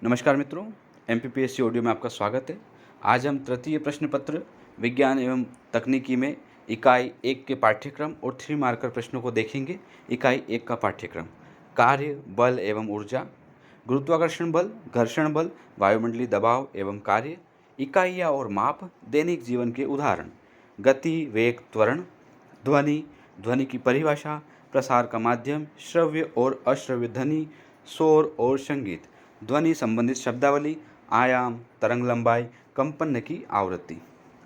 नमस्कार मित्रों, MPPSC audio में आपका स्वागत है। आज हम तृतीय प्रश्न पत्र विज्ञान एवं तकनीकी में इकाई 1 के पाठ्यक्रम और 3 मार्कर प्रश्नों को देखेंगे। इकाई 1 का पाठ्यक्रम कार्य, बल एवं ऊर्जा, गुरुत्वाकर्षण बल, घर्षण बल, वायुमंडलीय दबाव एवं कार्य, इकाइयाँ और माप, दैनिक जीवन के उदाहरण, गति, वेग, त्वरण, ध्वनि, ध्वनि की परिभाषा, प्रसार का माध्यम, श्रव्य और अश्रव्य ध्वनि, शोर और संगीत, ध्वनि संबंधित शब्दावली, आयाम, तरंग लंबाई, कंपन की आवृत्ति,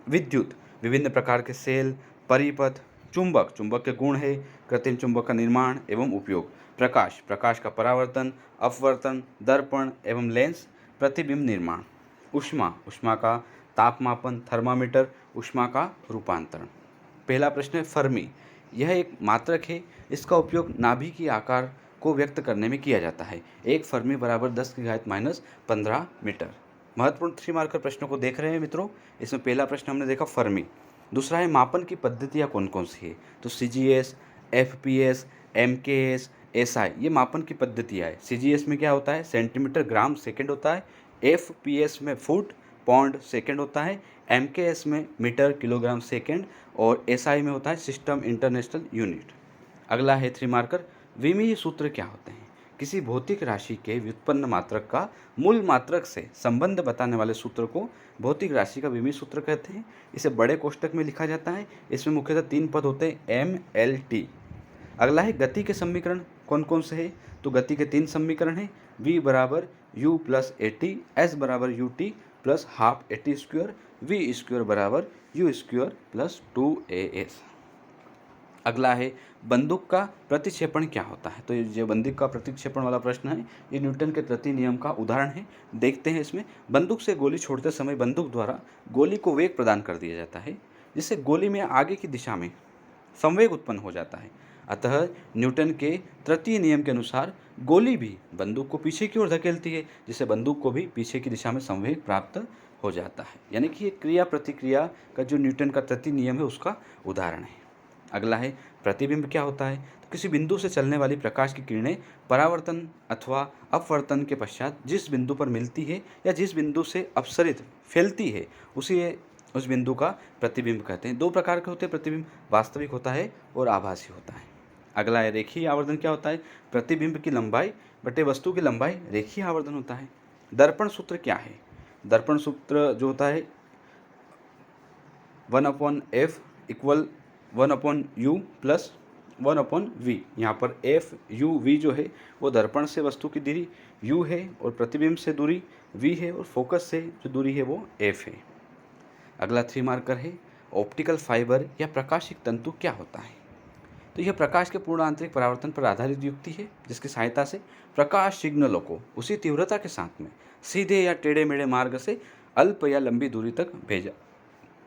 विद्युत, विभिन्न प्रकार के सेल, परिपथ, चुंबक, चुंबक के गुण है, कृत्रिम चुंबक का निर्माण एवं उपयोग, प्रकाश, प्रकाश का परावर्तन, अपवर्तन, दर्पण एवं लेंस, प्रतिबिंब निर्माण, ऊष्मा, ऊष्मा का तापमापन, थर्मामीटर, ऊष्मा का रूपांतरण। पहला प्रश्न है फर्मी। यह एक मात्रक है, इसका उपयोग नाभि की आकार को व्यक्त करने में किया जाता है। एक फर्मी बराबर 10⁻⁻15 मीटर। महत्वपूर्ण 3 मार्कर प्रश्नों को देख रहे हैं मित्रों। इसमें पहला प्रश्न हमने देखा फर्मी। दूसरा है मापन की पद्धतियाँ कौन कौन सी है, तो CGS, FPS, MKS, SI, ये मापन की पद्धतियाँ है। CGS में क्या होता है, सेंटीमीटर ग्राम सेकेंड होता है। FPS में फुट पौंड सेकेंड होता है। MKS में मीटर किलोग्राम सेकेंड और SI में होता है सिस्टम इंटरनेशनल यूनिट। अगला है 3 मार्कर, विमीय सूत्र क्या होते हैं। किसी भौतिक राशि के व्युत्पन्न मात्रक का मूल मात्रक से संबंध बताने वाले सूत्र को भौतिक राशि का विमीय सूत्र कहते हैं। इसे बड़े कोष्टक में लिखा जाता है। इसमें मुख्यतः 3 पद होते हैं, MLT। अगला है गति के समीकरण कौन कौन से हैं, तो गति के 3 समीकरण हैं, V बराबर U प्लस AT, S बराबर UT plus half AT square, V square बराबर U स्क्वायर प्लस 2AS। अगला है बंदूक का प्रतिक्षेपण क्या होता है। तो ये जो बंदूक का प्रतिक्षेपण वाला प्रश्न है, ये न्यूटन के तृतीय नियम का उदाहरण है। देखते हैं इसमें, बंदूक से गोली छोड़ते समय बंदूक द्वारा गोली को वेग प्रदान कर दिया जाता है, जिससे गोली में आगे की दिशा में संवेग उत्पन्न हो जाता है। अतः न्यूटन के तृतीय नियम के अनुसार गोली भी बंदूक को पीछे की ओर धकेलती है, जिससे बंदूक को भी पीछे की दिशा में संवेग प्राप्त हो जाता है। यानी कि ये क्रिया प्रतिक्रिया का जो न्यूटन का तृतीय नियम है उसका उदाहरण है। अगला है प्रतिबिंब क्या होता है, तो किसी बिंदु से चलने वाली प्रकाश की किरणें परावर्तन अथवा अपवर्तन के पश्चात जिस बिंदु पर मिलती है या जिस बिंदु से अपसरित फैलती है उस बिंदु का प्रतिबिंब कहते हैं। 2 प्रकार के होते हैं प्रतिबिंब, वास्तविक होता है और आभासी होता है। अगला है रेखीय आवर्धन क्या होता है, प्रतिबिंब की लंबाई बटे वस्तु की लंबाई रेखीय आवर्धन होता है। दर्पण सूत्र क्या है, दर्पण सूत्र जो होता है 1/f equal 1/u plus 1/v। यहाँ पर FUV जो है वो दर्पण से वस्तु की दूरी u है और प्रतिबिंब से दूरी v है और फोकस से जो दूरी है वो f है। अगला 3 मार्कर है ऑप्टिकल फाइबर या प्रकाशिक तंतु क्या होता है। तो यह प्रकाश के पूर्ण आंतरिक परावर्तन पर आधारित युक्ति है, जिसकी सहायता से प्रकाश सिग्नलों को उसी तीव्रता के साथ में सीधे या टेढ़े मेढ़े मार्ग से अल्प या लंबी दूरी तक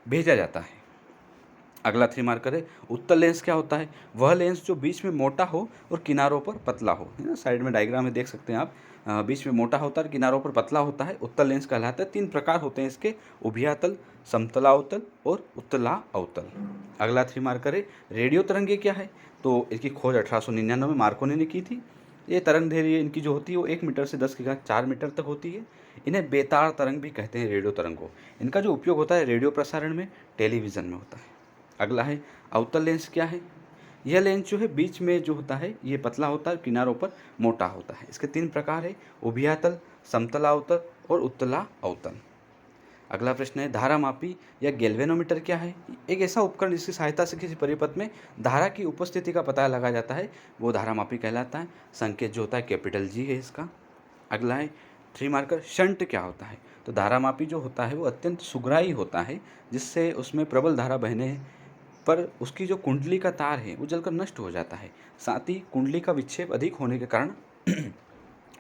भेजा जाता है। अगला 3 मार्कर है उत्तल लेंस क्या होता है। वह लेंस जो बीच में मोटा हो और किनारों पर पतला हो, है ना, साइड में डायग्राम में देख सकते हैं आप, बीच में मोटा होता है और किनारों पर पतला होता है, उत्तल लेंस कहलाता है। 3 प्रकार होते हैं इसके, उभयातल, समतलावतल और उत्तला अवतल। अगला 3 मार्कर है रेडियो तरंगे क्या है। तो इसकी खोज 1899 में मार्कोनी ने की थी। ये तरंग दैर्घ्य इनकी जो होती है वो 1 मीटर से 10⁴ मीटर तक होती है। इन्हें बेतार तरंग भी कहते हैं, रेडियो तरंग को। इनका जो उपयोग होता है रेडियो प्रसारण में, टेलीविज़न में होता है। अगला है अवतल लेंस क्या है। यह लेंस जो है बीच में जो होता है ये पतला होता है, किनारों पर मोटा होता है। इसके 3 प्रकार है, उभयातल, समतलावतल और उत्तला अवतल। अगला प्रश्न है धारामापी या गैल्वेनोमीटर क्या है। एक ऐसा उपकरण जिसकी सहायता से किसी परिपथ में धारा की उपस्थिति का पता लगाया जाता है, वो धारामापी कहलाता है। संकेत जो होता है G है इसका। अगला है 3 मार्कर शंट क्या होता है। तो धारामापी जो होता है वो अत्यंत सुग्राही होता है, जिससे उसमें प्रबल धारा बहने पर उसकी जो कुंडली का तार है वो जलकर नष्ट हो जाता है। साथ ही कुंडली का विक्षेप अधिक होने के कारण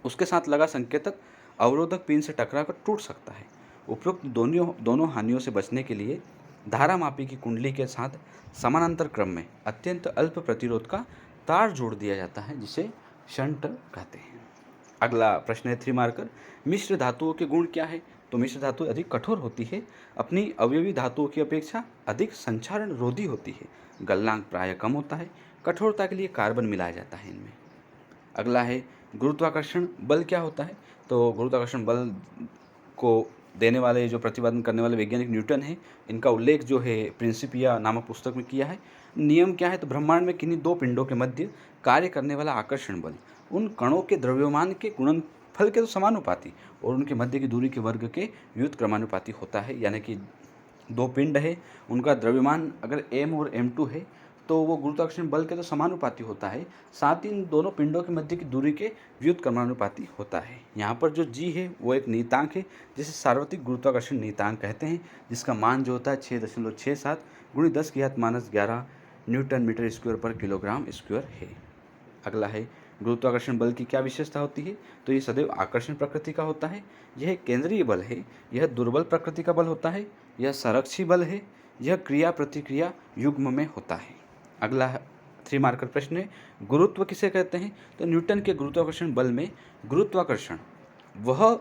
उसके साथ लगा संकेतक अवरोधक पिन से टकरा कर टूट सकता है। उपरोक्त दोनों हानियों से बचने के लिए धारामापी की कुंडली के साथ समानांतर क्रम में अत्यंत अल्प प्रतिरोध का तार जोड़ दिया जाता है, जिसे शंट कहते हैं। अगला प्रश्न है 3 मार्कर मिश्र धातुओं के गुण क्या है। तो मिश्र धातु अधिक कठोर होती है, अपनी अवयवी धातुओं की अपेक्षा अधिक संक्षारण रोधी होती है, गलनांक प्रायः कम होता है, कठोरता के लिए कार्बन मिलाया जाता है इनमें। अगला है गुरुत्वाकर्षण बल क्या होता है? तो गुरुत्वाकर्षण बल को देने वाले, जो प्रतिपादन करने वाले वैज्ञानिक न्यूटन हैं, इनका उल्लेख जो है प्रिंसिपिया नामक पुस्तक में किया है। नियम क्या है? तो ब्रह्मांड में किन्हीं दो पिंडों के मध्य कार्य करने वाला आकर्षण बल उन कणों के द्रव्यमान के गुणनफल के तो समानुपाती और उनके मध्य की दूरी के वर्ग के व्युत्क्रमानुपाती होता है। यानी कि दो पिंड है, उनका द्रव्यमान अगर m और m2 है तो वो गुरुत्वाकर्षण बल के तो समानुपाती होता है, साथ ही इन दोनों पिंडों के मध्य की दूरी के व्युत्क्रमानुपाती होता है। यहाँ पर जो g है वो एक नियतांक है जिसे सार्वत्रिक गुरुत्वाकर्षण नियतांक कहते हैं, जिसका मान जो होता है 6.67 × 10⁻11 न्यूटन मीटर स्क्वायर पर किलोग्राम स्क्वायर है। अगला है, गुरुत्वाकर्षण बल की क्या विशेषता होती है? तो ये सदैव आकर्षण प्रकृति का होता है, यह केंद्रीय बल है, यह दुर्बल प्रकृति का बल होता है, यह संरक्षी बल है, यह क्रिया प्रतिक्रिया युग्म में होता है। अगला 3 मार्कर प्रश्न है, गुरुत्व किसे कहते हैं? तो न्यूटन के गुरुत्वाकर्षण बल में गुरुत्वाकर्षण वह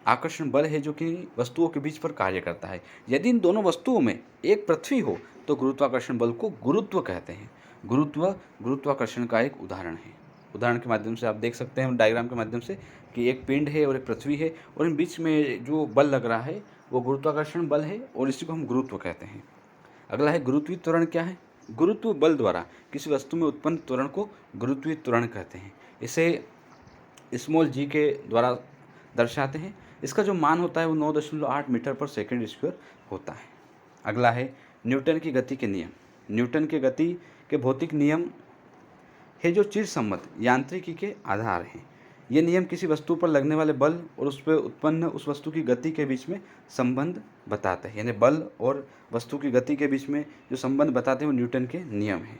आकर्षण बल है जो कि वस्तुओं के बीच पर कार्य करता है। यदि इन दोनों वस्तुओं में एक पृथ्वी हो तो गुरुत्वाकर्षण बल को गुरुत्व कहते हैं। गुरुत्व गुरुत्वाकर्षण का एक उदाहरण है। उदाहरण के माध्यम से आप देख सकते हैं डायग्राम के माध्यम से कि एक पिंड है और एक पृथ्वी है और इन बीच में जो बल लग रहा है वो गुरुत्वाकर्षण बल है और इसी को हम गुरुत्व कहते हैं। अगला है, गुरुत्वीय त्वरण क्या है? गुरुत्व बल द्वारा किसी वस्तु में उत्पन्न त्वरण को गुरुत्वीय त्वरण कहते हैं। इसे स्मॉल g के द्वारा दर्शाते हैं। इसका जो मान होता है वो 9.8 मीटर पर सेकंड स्क्वायर होता है। अगला है, न्यूटन की गति के नियम। न्यूटन के गति के भौतिक नियम है जो चिरसम्मत यांत्रिकी के आधार हैं। ये नियम किसी वस्तु पर लगने वाले बल और उस पर उत्पन्न उस वस्तु की गति के बीच में संबंध बताते हैं। यानी बल और वस्तु की गति के बीच में जो संबंध बताते हैं वो न्यूटन के नियम हैं।